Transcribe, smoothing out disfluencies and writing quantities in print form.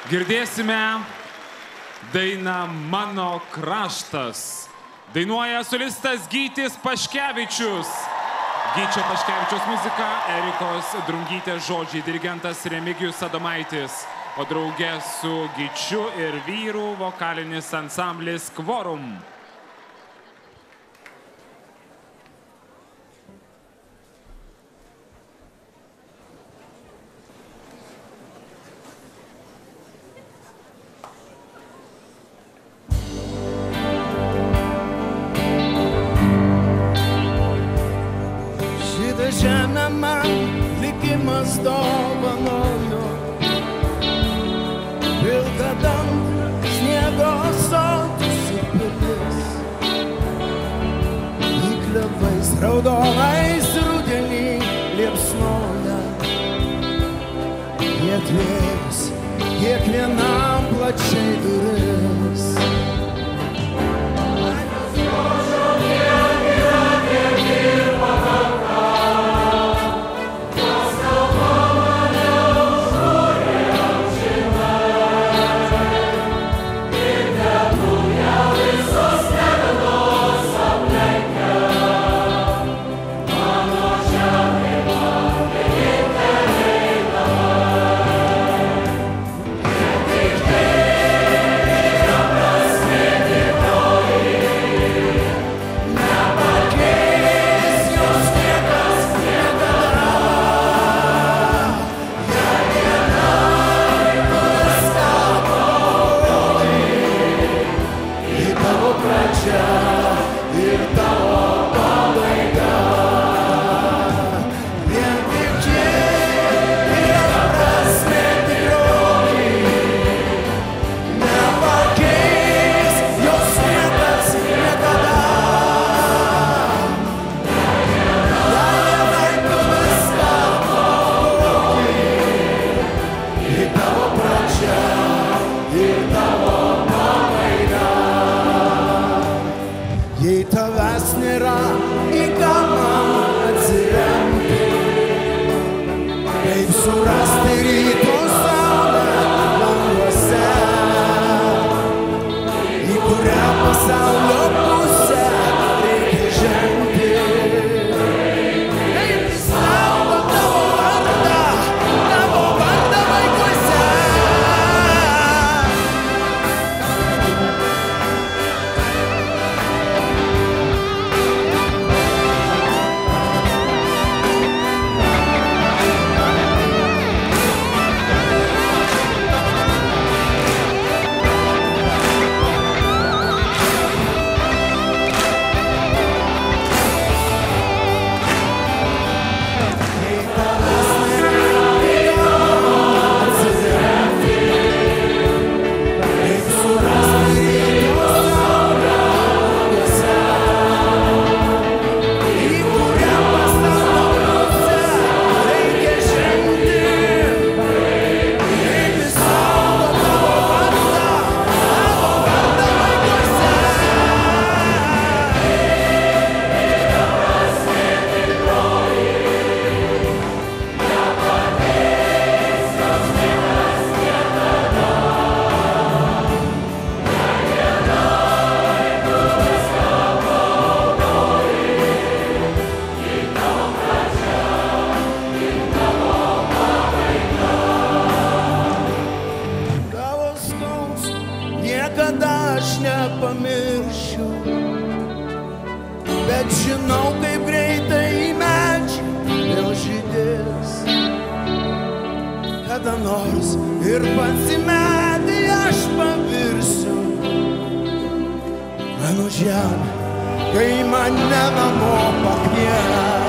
Girdėsime dainą Mano kraštas. Dainuoja solistas Gytis Paškevičius. Gyčio Paškevičiaus muzika, Erikos Drungytės žodžiai, dirigentas Remigijus Adomaitis, o drauge su Gyčiu ir vyrų vokalinis ansamblis Kvorum. Žemė man likimas dovanojo, pilka dangų, sniego sotus ir pilis, į klevais raudonais rudenį liepsnoja. Jie atvėrus kiekvienam plačiai duris. Jei tavęs nėra, į ką man atsiremti, kaip surasti ryto saulę languose, į kurią pasaulio pusę reikia žengti. Kaip išsaugo tavo vardą vaikuose. Niekada aš nepamiršiu, bet žinau, kaip greitai medžiai vėl žydės. Kada nors ir pats į medį aš pavirsiu. Mano žemė, kai mane namo pakvies.